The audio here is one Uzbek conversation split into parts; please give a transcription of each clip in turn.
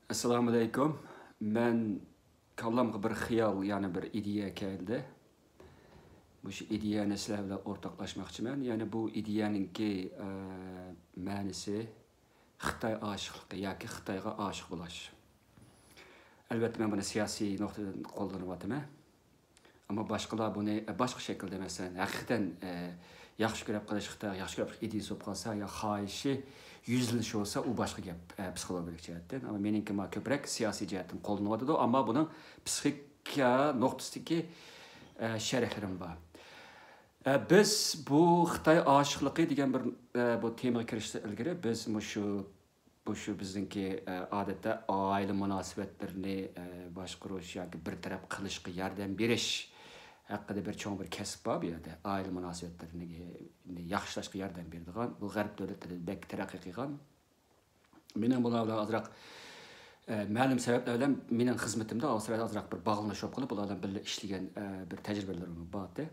Assalamu alaykum. Ben kallamga bir xiyal, yani bir ideya keldi. Bu ideyani sizlar bilan o'rtoqlashmoqchiman. Yani bu ideyaninki ma'nisi Xitoy oshiqligi yoki Xitoyga oshiq bo'lish. Albatta men buni siyosiy nuqtadan qo'llanyapman. Ammo boshqalar buni boshqa shaklda masalan, haqiqatan yaxshi ko'rib qilish Xitoy, yaxshi ko'rib ideyasi bo'lib qolsa, yo xohishi yuzlanish bo'lsa, u boshqa gap psixologik jihatdan. Ammo meningki ko'proq siyosiy jihatdan qo'llanyapti, ammo buning psixika nuqtasidagi sharhlarim bor. Biz bu Xitoy oshiqligi degan bir bu temaga kirishdan ilgari biz shu bizningki odatda oila munosabatlarini boshqarish yoki bir taraf qilishga yordam berish haqida bir cho'ng bir kasb bor bu yerda. Oila munosabatlarini yaxshilashga yordam beradigan, bu g'arb davlatlarida bek taraqqiy qilgan. Mening bular bilan ozroq ma'lum sabablar bilan mening xizmatimda ozroq bir bog'lanishib qolib, ular bilan birga ishlagan bir tajribalarim bor-da.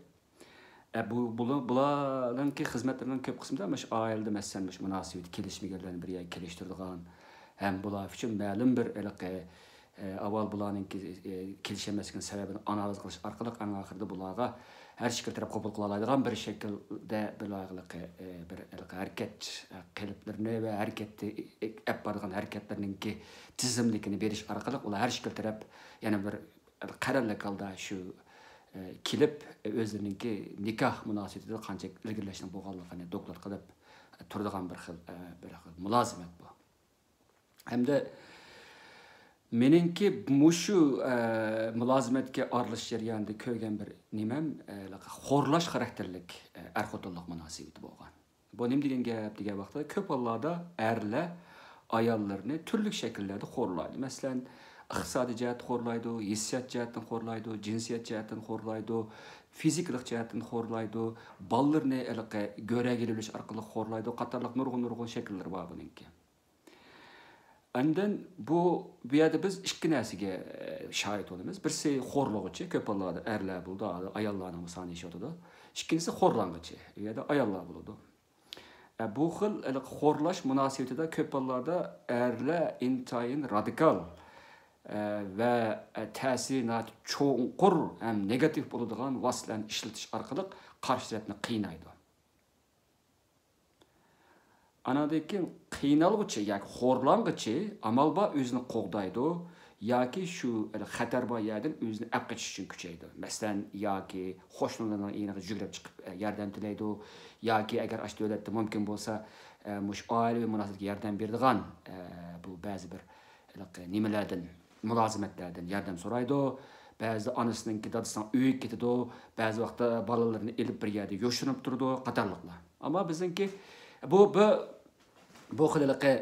Bularninki xizmatlarning ko'p qismida mana shu oilada masalan shu munosabat kelishmaganlarni bir yerga kelishtiradigan ham bular uchun ma'lum bir avval bularninki kelishamasligini sababini analiz qilish orqali eng oxirida bularga har shekil taraf qabul qila oladigan bir shaklda bir harakat qiliblarini va harakatni olib boradigan harakatlarninki tizimlikini berish orqali ular har shekil taraf yana bir qarorli holda shu kelib o'zlarininki nikoh munosabatida qancha ilgirlashni bo'lganligini doklad qilib turadigan bir xil mulozimat bu. Hamda meningki mushu mulozimatga aralash jarayonida ko'rgan bir nimam xo'rlash xarakterlik er-xotinlik munosabati bo'lgan. Bu nima degan gap degan vaqtda ko'p hollarda erlar ayollarni turli shakllarda xo'rlaydi. Masalan, iqtisodiy jihatdan xo'rlaydi, hissiyot jihatdan xo'rlaydi, jinsiyat jihatdan xo'rlaydi, fiziklik jihatdan xo'rlaydi, bolalarni go'raga ilish orqali xo'rlaydi, qatorliq nurg'un shakllar bor buningki. Andan bu yerda biz ikki narsaga shohid bo'lamiz. Birisi xo'rlovchi, ko'p hollarda erlar bo'ldi, ayollarning soni yashaydi. Ikkinchisi xo'rlang'ichi, bu yerda ayollar bo'ladi. Bu xil xo'rlash munosabatida ko'p hollarda erlar intayin radikal ve ta'siri cho'nqur ham negativ bo'ladigan vositalarni ishlatish orqali qarshi tarafni qiynaydi. Anadaki qiynalg'ichi yoki xo'rlang'ichi amal bor o'zini qo'g'daydi yoki shu xatar bor yerdan o'zini olib qochish uchun kuchaydi. Masalan, yoki qo'shnilarning eniga yugurib chiqib yordam tilaydi yoki agar ash davlatda mumkin bo'lsa, mush oilaviy munosabatga yordam beradigan bu ba'zi bir nimalardan mulozimatlardan yordam so'raydi. Ba'zi onasininki dadasining uyiga ketadi, ba'zi vaqtda bolalarini elib bir yerda yo'shinib turadi, qatorliqlar. Ammo bizningki bu xilliqi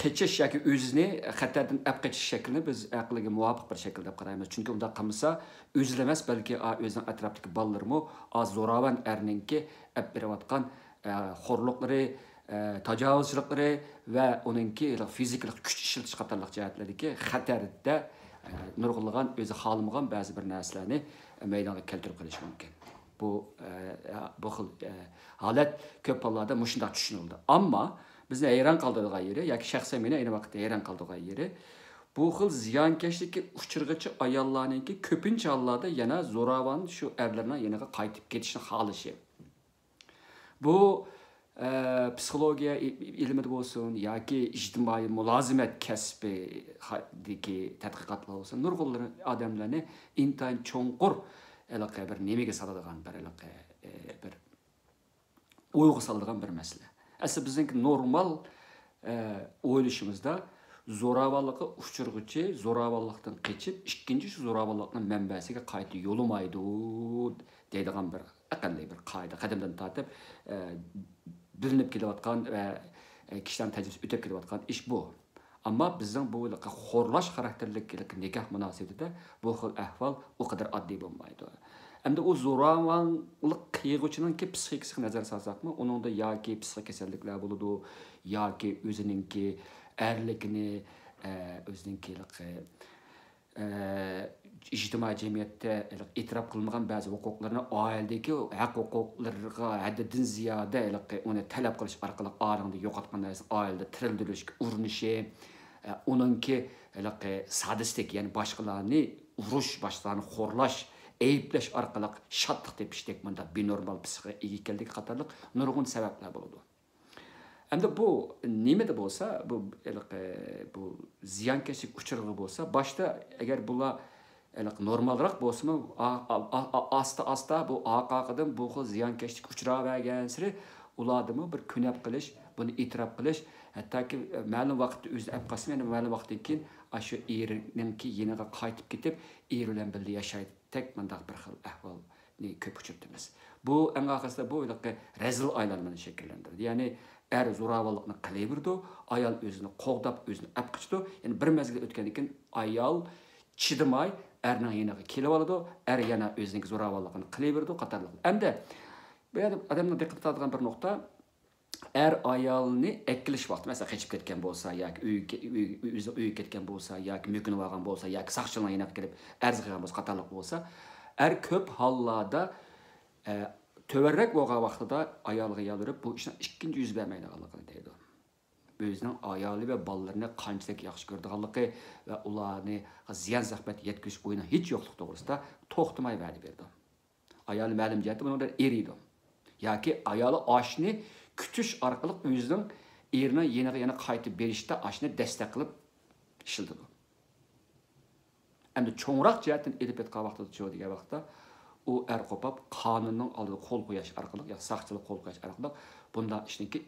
qichish yoki o'zini xatardan olib qochish shaklini biz aqliga muvofiq bir shaklda qaraymiz. Chunki unda qilmasa, o'zlar emas, balki o'zining atrofidagi bolalarmi zo'ravon erninki olib berayotgan xo'rliqlari, tajovuzchilikları ve onunki fiziklik kuch ishlatish qatorliq jihatlardagi xatarda nurg'unlagan o'zi xohlamagan ba'zi bir narsalarni maydonga keltirib qo'yish mumkin. Bu xil holat ko'p hollarda shunday tushunildi. Ammo bizni hayron qoldirgan yeri yoki shaxsan meni ayni vaqtda hayron qoldirgan yeri bu xil ziyonkashlikka uchirg'ichi ayollarninki ko'pincha hollarda yana zo'ravon shu erlarning yaniga qaytib ketishni xohlashi. Bu psixologiya ilmida bo'lsin yoki ijtimoiy mulozimat kasbidagi tadqiqotlar bo'lsin, nurg'un odamlarni intayin cho'nqur bir nimaga soladigan bir o'yga soladigan bir masala. Aslida bizningki normal o'ylashimizda zo'ravonlikqa uchirg'ichi zo'ravonlikdan qochib, ikkinchi shu zo'ravonlikning manbasiga qayta yo'lamaydi deydigan bir aqlli bir qoida qadimdan tortib bilinib kelayotgan ve kişilerin tecrübesi ötüp kelayotgan iş bu. Ama bizden bu xo'rlash xarakterlik nikoh munosabatida bu xil ahvol o kadar oddiy bo'lmaydi. Endi o zo'ravonlik qiyg'uchininki psixikasiga nazar solsakmi, uningda yoki psixik kasalliklar bo'ladi, yoki o'zininki erlikini, o'zininki ijtimoiy jamiyatda e'tirof qilinmagan ba'zi huquqlarni oiladagi haq huquqlarga haddidan ziyoda uni talab qilish orqali orangda yo'qotgan narsa oilada tirildirishga urinishi onunki sadistik, yani başkalarını uruş, başkalarını xorlash, eyipleş arqalıq şadlıq tepişdek mında binormal psixika ega keldik qatarlıq nurg'un sabablar bo'ladi. Endi bu nimada bo'lsa, bu ziyonkashlik uchirg'i bo'lsa, boshda agar bular normalroq bo'lsa-mu, asta bu aqaqadan bu xil ziyonkashlik uchravergan siri ularni bir kunab qilish, buni e'tirof qilish, hattoki ma'lum vaqtda o'zi olib qolsa, yana ma'lum vaqtdan keyin shu erininki yeniga qaytib ketib, er bilan birga yashaydi. Tek mandaq bir xil ahvolni ko'p uchirtimiz. Bu eng oxirida bu rezil aylanmani shakllantirdi. Ya'ni er zo'ravonlikni qilaverdi, ayol o'zini qo'g'dab, o'zini olib qochdi. Ya'ni bir mezgil o'tgandan keyin ayol chidamay erning yeniga kelib oladi, er yana o'zining zo'ravonligini qilaverdi qatorliq. Endi bu yerda odamning diqqat qiladigan bir nuqta, er ayolni ekkilish vaqti, masalan, qochib ketgan bo'lsa, yoki uyga ketgan bo'lsa, yoki mumkinib olgan bo'lsa, yoki saqchilar yana kelib arz qilgan bo'lsa, qatorliq bo'lsa, er ko'p hollarda töverrek bo'lgan vaqtida ayolga yalvarib, bu ishni ikkinchi yuz bermaydiganligini deydi. O'zining ayoli va bolalarini qanchalik yaxshi ko'rdiganligi va ularni ziyon zahmat yetkizish o'yini hech yo'qlik to'g'risida to'xtamay va'da berdi. Ayoli ma'lum jihatda bundan eriydi. Yoki ayoli oshni kutish orqali o'zining erini yana qaytib berishda oshni dastak qilib ishildi. Endi cho'ngroq jihatdan elib etgan vaqtida cho'g degan vaqtda u er qopab qonunning oldida qo'l qo'yish orqali, yoki saqchilik qo'l qo'yish orqali bunda ishniki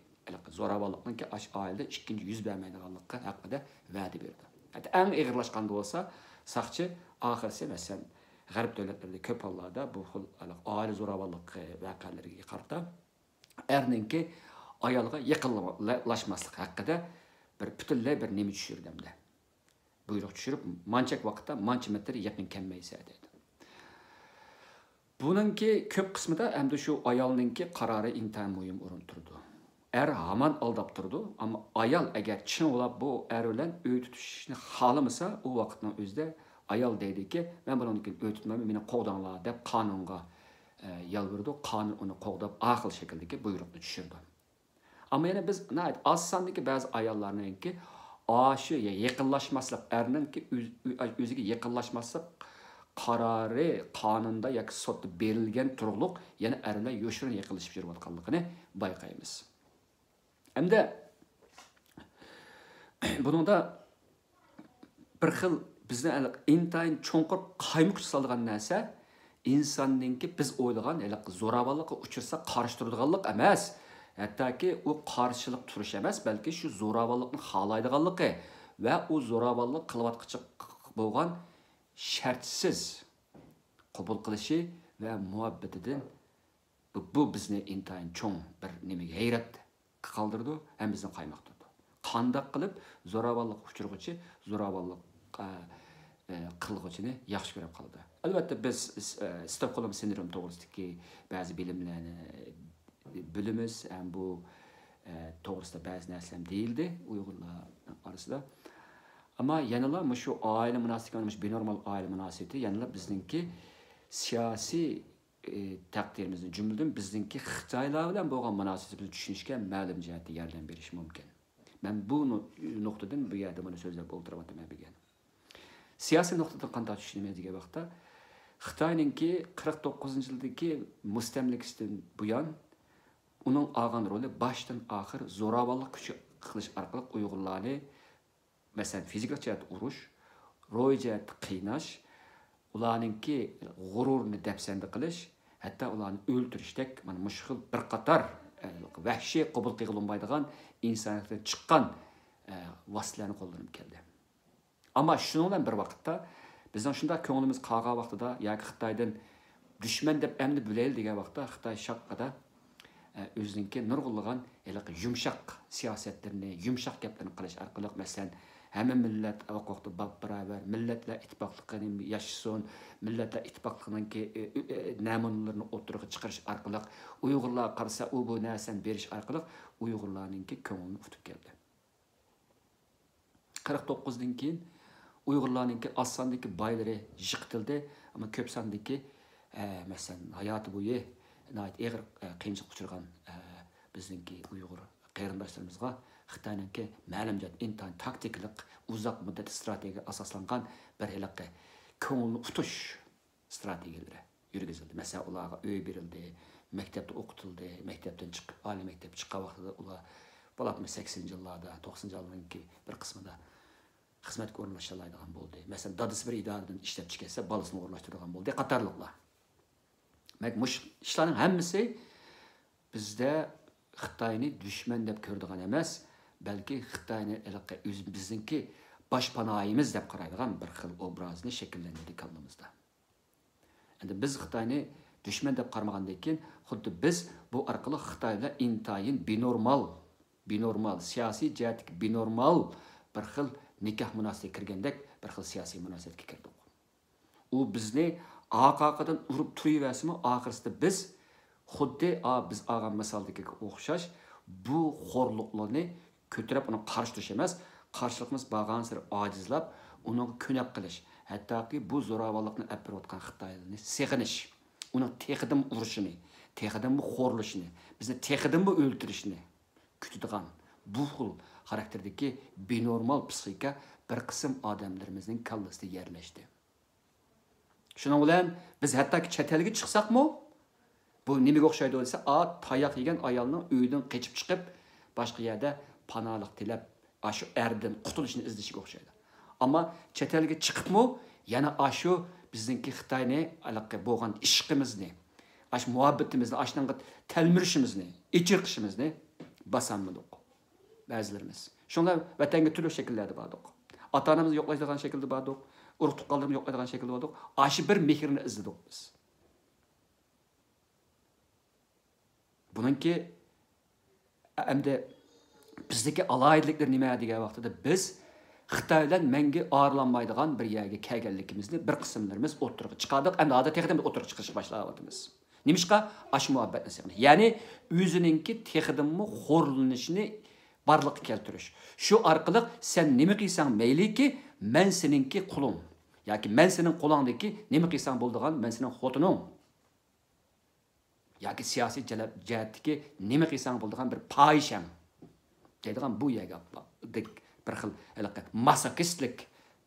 zo'ravonlikning ash oilada ikkinchi yuz bermaydiganligi haqida va'da berdi. Hatta eng og'irlashganda bo'lsa, saqchi oxirisi masalan g'arb davlatlarida ko'p hollarda bu xil oila zo'ravonligi voqealariga qarata erningki ayolga yaqinlashmaslik haqida bir butunlay bir nima tushirdi. Buyruq tushirib, manchak vaqtda mancha metr yaqin kelmaysa dedi. Buningki ko'p qismida endi shu ayolningki qarori intayin muhim o'rin turdi. Er hamon aldab turdi, ammo ayol agar chin bo'lib bu er bilan uy tutishni xohlamasa, u vaqtning o'zida ayol deydiki, men buni uy tutmayman, meni qo'g'danglar deb qonunga yalvardi, qonun uni qo'g'dab aql shakldagi buyruqni tushirdi. Ammo yana biz oz sondagi ba'zi ayollarningki shu yaqinlashmaslik, erningki o'ziga yaqinlashmaslik qarori qonunda yoki sotda berilgan turg'liq yana erlar yoshirin yaqinlashib yurayotganligini bayqaymiz. Hamda buningda bir xil bizni intayin cho'nqir qaymoq solgan narsa insonningki biz o'ylagan zo'ravonlikqa uchirsa qarshi turadiganlik emas. Hattoki u qarshilik turish emas, balki shu zo'ravonlikni xohlaydiganligi va u zo'ravonlik qilayotqichi bo'lgan shartsiz qabul qilishi va muhabbatidan bu bizni intayin cho'ng bir nimaga hayrat qoldirdi, ham bizni qaymoqtirdi. Qandoq qilib zo'ravonlik uchirg'uchi zo'ravonlik qilg'uchini yaxshi ko'rib qoldi. Albatta biz Stockholm sindromi to'g'risidagi ba'zi bilimlarni bilimiz, ham bu to'g'risida ba'zi narsalar deyildi Uyg'urlar orasida. Ammo yanala shu oila munosabatlari, benormal oila munosabati yanala bizningki siyosiy taqdirimizni jumladan bizningki Xitoylar bilan bo'lgan munosabatimizni tushunishga ma'lum jihatda yordam berishi mumkin. Men bu nuqtadan bu yerda buni so'zlab o'tiribman degan. Siyosiy nuqtadan qanday tushunmayman degan vaqtda Xitoyningki 49-yildagi mustamlikasidan buyon uning olgan roli boshdan oxir zo'ravonlik kuchi qilish orqali Uyg'urlarni masalan fizik jihat urush, ro'y jihat qiynash, ularningki g'ururni dafsanda qilish, hatto ularni o'ltirishdek mana mushkil bir qator vahshiy qabul qilinmaydigan insoniyatdan chiqqan vositalarni qo'llanib keldi. Ammo shuning bilan bir vaqtda bizning shunday ko'nglimiz qolgan vaqtida yoki Xitoydan dushman deb endi bilaylik degan vaqtda Xitoy shaqqada o'zininki nurg'unlagan yumshoq siyosatlarni, yumshoq gaplarni qilish orqali masalan hamma millat huquqda baravar, millatlar ittifoqligini yashasin, millatlar ittifoqligining namunalarini o'tirg'i chiqarish orqali Uyg'urlar qarasa u bu narsani berish orqali Uyg'urlarningki ko'nglini tutib keldi. 49dan keyin Uyg'urlarningki oz sondagi boylari yiqitildi, ammo ko'p sondagi masalan hayoti bo'yi og'ir qiyinchilik uchirgan bizningki Uyg'ur Qarindoshlarımızga Xitoyninki ma'lumot intayin taktiklik uzoq muddat strategiyaga asoslangan bir hiliqi ko'ngilni tutish strategiyalari yurgizildi. Masalan, ularga uy berildi, maktabda o'qitildi, maktabdan chiqib, oliy maktabga chiqqan vaqtida ular 80 yillarda, 90 yillarning bir qismida xizmatga o'rinlashtiriladigan bo'ldi. Masalan, dadasi bir idoradan ishlab chiqsa, bolasini o'rinlashtiradigan bo'ldi. Qatorliqlar. Mush ishlarning hammasi bizda Xitoyni dushman deb ko'radigan emas, balki Xitoyni bizningki boshpanoyimiz deb qaraydigan bir xil obrazni shakllantirdi kallamizda. Endi biz Xitoyni dushman deb qaramagandan keyin, xuddi biz bu orqali Xitoy bilan intayin binormal siyosiy jihatdagi binormal bir xil nikoh munosabatiga kirgandek bir xil siyosiy munosabatga kirdik. U bizni aqaqadan urib turaverasmi, oxirsida biz xuddi biz olgan misaldagi o'xshash bu xo'rliqlarni ko'tarib uni qarshi turish emas, qarshiligimiz bag'an sir ojizlab, uni ko'nab qilish, hattoki bu zo'ravonlikni olib berayotgan Xitoyni seg'inish, uni texidim urishini, texidim xo'rlashini, bizni texidim o'ldirishini kutadigan bu xil xarakterdagi binormal psixika bir qism odamlarimizning kallasida yerlashdi. Shuning bilan biz hattoki chet elga chiqsaqmi, bu nimaga o'xshaydi desa, tayoq yegan ayolning uyidan qochib chiqib, boshqa yerda panohlik tilab, shu erdan qutulishni izlashiga o'xshaydi. Ammo chet elga chiqibmi, yana shu bizningki Xitoyni aloqa bo'lgan ishqimizni, shu muhabbatimizni, ashunga talmirishimizni, ichirqishimizni basammidik ba'zilarimiz. Shunlar vatanga turli shakllarda bordik. Ota-onamizni yo'qlaydigan shaklda bordik, urug' tuqqanlarni yo'qlaydigan shaklda bordik. Shu bir mehrni izladik biz. Bununki endi bizdeki alayidlikler nima degan vaqtida biz Xitoydan menga ayrılanmaydigan bir yerga kelganligimizni bir qismlarimiz o'tirib chiqardik. Endi hozir texnikamiz o'tirib chiqishga boshlayapmiz. Nimishqa ash muhabbatni sevdi. Ya'ni o'zininki texidimmi xo'rlanishini barliqqa keltirish. Shu orqali sen nima qilsang mayliki, men seninki qulim. Yoki men sening qo'lingdagi nima qilsang bo'ladigan, men sening xotining. Yoki siyosiy jihatdagi nima qilsang bo'ladigan bir poyishang. Deydigan bu yerga bir xil masokistlik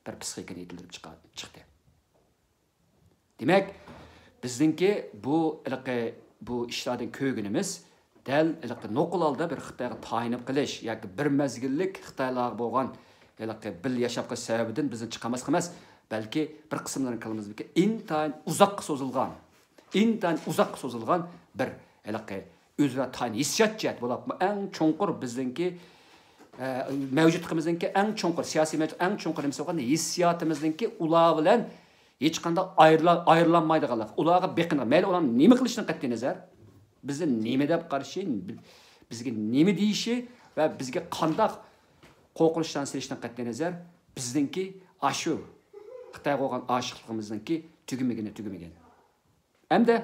bir psixikani yetilib chiqdi. Demak, bizningki bu ishlardan ko'rganimiz dal noqolalda bir Xitoyga tayinib qilish yoki bir mezgillik Xitoylar bo'lgan bil yashab qolish sababidan bizni chiqamas emas, balki bir qismlarini qilamizdiki intayin uzoqqa so'zilgan bir o'zra tayin hissiyot jihat bo'lib, eng cho'nqur bizningki mavjudligimizningki eng cho'nqur siyosiy mavjud eng cho'nqur nimasi hissiyotimizningki ular bilan hech qanday ayrilanmaydiganlar. Ularga beqinib, mayli ular nima qilishdan qat'iy nazar, bizni nima deb qarashi, bizga nima deyishi va bizga qanday qo'rqinchdan silishdan qat'iy nazar, bizningki shu Xitoyga bo'lgan oshiqligimizningki tugamagan. Hamda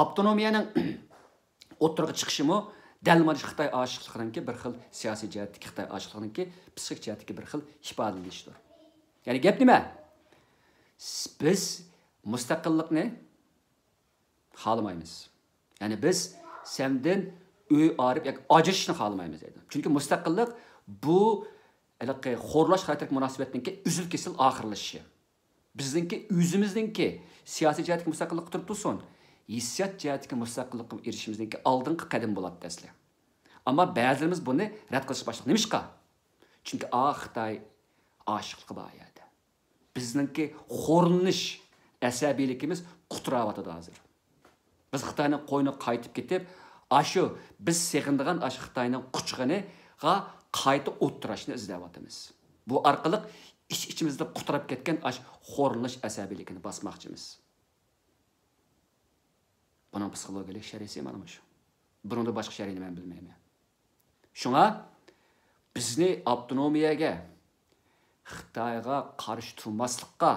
avtonomiyaning o'tirg'i chiqishimi dal mana Xitoy oshiqligininki bir xil siyosiy jihatdagi Xitoy oshiqligininki psixik jihatdagi bir xil ifodalanishdir. Ya'ni gap nima? Biz mustaqillikni xohlamaymiz. Ya'ni biz sendan uy arib yoki ajrashishni xohlamaymiz dedi. Chunki mustaqillik bu xo'rlash xarakterlik munosabatninki uzil kesil oxirlashishi. Bizningki o'zimizningki siyosiy jihatdagi mustaqillik turib tursin, hissiyot jihatdagi mustaqillikka erishishimizningki oldingi qadam bo'ladi dasli. Ammo ba'zilarimiz buni rad qilish boshladi. Nimishqa? Chunki Xitoy oshiqligi bor edi. Bizningki xo'rlanish asabiyligimiz quturayotdi hozir. Biz Xitoyning qo'yni qaytib ketib, shu biz seg'indigan Xitoyning quchig'iga qayta o'tirishni izlayapmiz. Bu orqali ichimizda quturib ketgan xo'rlanish asabiyligini bosmoqchimiz. Bunun psixologik sharisi mana shu. Buningda boshqa sharini men bilmayman. Shunga bizni avtonomiyaga, Xitoyga qarshi turmaslikqa,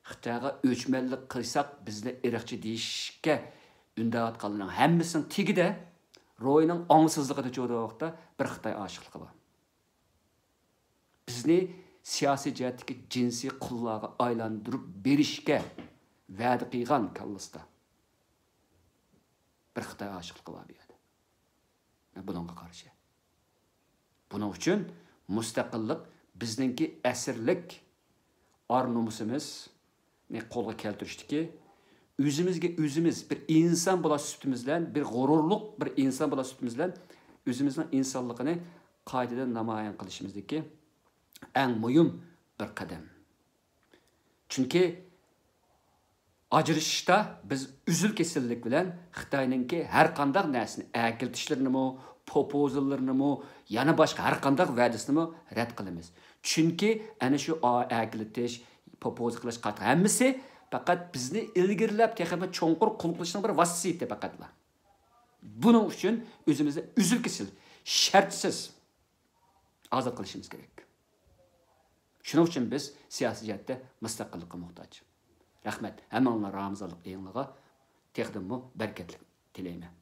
Xitoyga o'chmanlik qilsak, bizni irqchi deyishga undayotganlarning hammasining tegida ro'yining ongsizligida jo'da vaqtda bir Xitoy oshiqligi bor. Bizni siyosiy jihatdagi jinsiy qullarga aylantirib berishga va'da qilgan kallasida bir Xitoy oshiqligi bor bu yerda. Bununla karşı. Bunun için müstakillik bizdeki esirlik ar-nomusumuz ne qo'lga keltirishdiki, o'zimizga o'zimiz bir inson bo'la sütümüz bilan, bir g'ururliq bir inson bo'la sütümüz bilan o'zimizning insonligini qoidadan namoyon qilishimizdagi eng muhim bir qadam. Chunki ajrashishda biz uzul kesillik bilan Xitoyninki har qanday narsani, akiltishlarini, popozillarni, yana boshqa har qanday va'dasini rad qilamiz. Chunki ana shu akiltish, propoz qilish hammasi faqat bizni ilgirlab, texnik cho'nqur qul qilishning bir vasitasi faqatla. Buning uchun o'zimizni uzul kesil, shartsiz ozod qilishimiz kerak. Shuning uchun biz siyosiy jihatda mustaqillikka muhtoj. Rahmat. Hammanglar Ramazonlik o'yinlarga texdimmi barkatli tilayman.